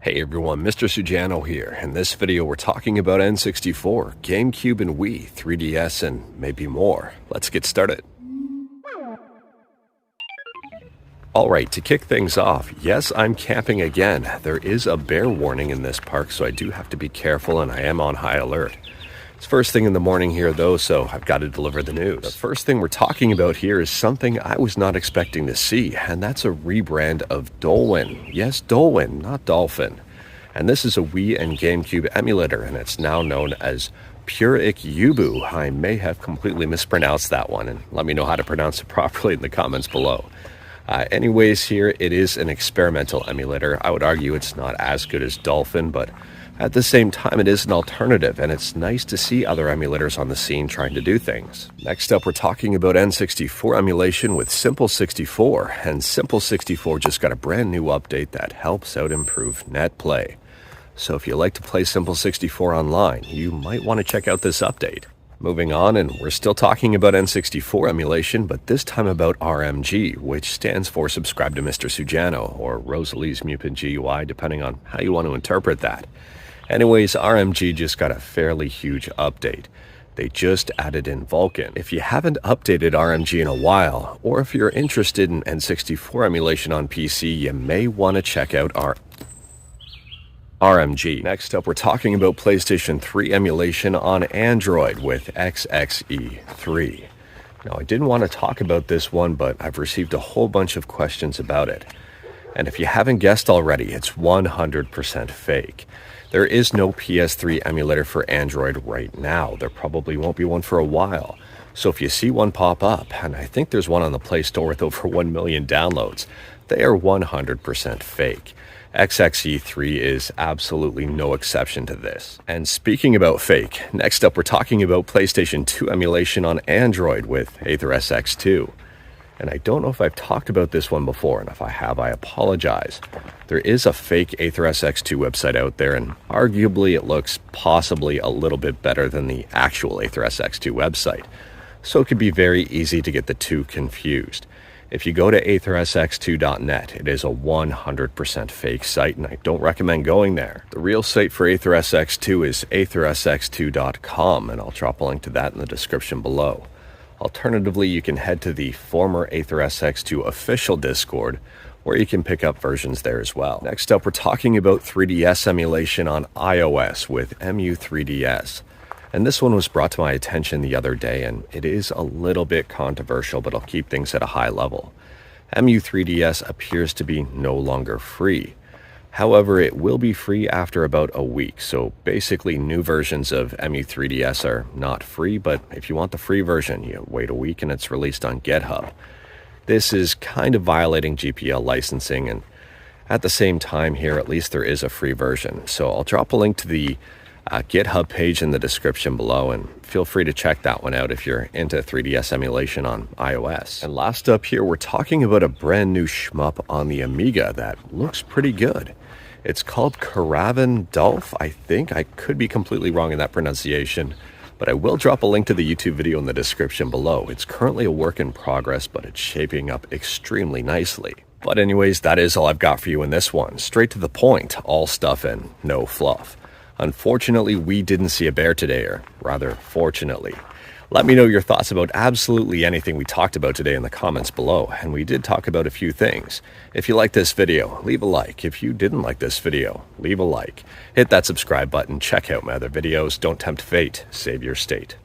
Hey everyone, Mr. Sujano here. In this video we're talking about N64, GameCube and Wii, 3DS and maybe more. Let's get started. Alright, to kick things off, yes, I'm camping again. There is a bear warning in this park, so I do have to be careful and I am on high alert. It's first thing in the morning here though, so I've got to deliver the news. The first thing we're talking about here is something I was not expecting to see, and that's a rebrand of Dolwyn. Yes, Dolwyn, not Dolphin. And this is a Wii and GameCube emulator, and it's now known as Puric Ubu. I may have completely mispronounced that one, and let me know how to pronounce it properly in the comments below. Anyways, here it is an experimental emulator. I would argue it's not as good as Dolphin, but at the same time, it is an alternative, and it's nice to see other emulators on the scene trying to do things. Next up, we're talking about N64 emulation with Simple 64, and Simple 64 just got a brand new update that helps out improve net play. So if you like to play Simple 64 online, you might want to check out this update. Moving on, and we're still talking about N64 emulation, but this time about RMG, which stands for Subscribe to Mr. Sujano, or Rosalie's Mutant GUI, depending on how you want to interpret that. Anyways, RMG just got a fairly huge update. They just added in Vulkan. If you haven't updated RMG in a while, or if you're interested in N64 emulation on PC, you may want to check out our RMG. Next up, we're talking about PlayStation 3 emulation on Android with XXE3. Now, I didn't want to talk about this one, but I've received a whole bunch of questions about it. And if you haven't guessed already, it's 100% fake. There is no PS3 emulator for Android right now. There probably won't be one for a while. So if you see one pop up, and I think there's one on the Play Store with over 1 million downloads, they are 100% fake. XXE3 is absolutely no exception to this. And speaking about fake, next up we're talking about PlayStation 2 emulation on Android with AetherSX2. And I don't know if I've talked about this one before, and if I have, I apologize. There is a fake AetherSX2 website out there, and arguably it looks possibly a little bit better than the actual AetherSX2 website. So it could be very easy to get the two confused. If you go to aethersx2.net, it is a 100% fake site, and I don't recommend going there. The real site for AetherSX2 is aethersx2.com, and I'll drop a link to that in the description below. Alternatively, you can head to the former AetherSX2 official Discord, where you can pick up versions there as well. Next up, we're talking about 3DS emulation on iOS with emu3ds. And this one was brought to my attention the other day, and it is a little bit controversial, but I'll keep things at a high level. emu3ds appears to be no longer free. However, it will be free after about a week, so basically new versions of emu3ds are not free, but if you want the free version, you wait a week and it's released on GitHub. This is kind of violating GPL licensing, and at the same time here, at least there is a free version. So I'll drop a link to the GitHub page in the description below, and feel free to check that one out if you're into 3DS emulation on iOS. And last up here, we're talking about a brand new shmup on the Amiga that looks pretty good. It's called Caravan Dolph, I think. I could be completely wrong in that pronunciation, but I will drop a link to the YouTube video in the description below. It's currently a work in progress, but it's shaping up extremely nicely. But anyways, that is all I've got for you in this one. Straight to the point, all stuff and no fluff. Unfortunately, we didn't see a bear today, or rather, fortunately. Let me know your thoughts about absolutely anything we talked about today in the comments below, and we did talk about a few things. If you liked this video, leave a like. If you didn't like this video, leave a like. Hit that subscribe button, check out my other videos, don't tempt fate, save your state.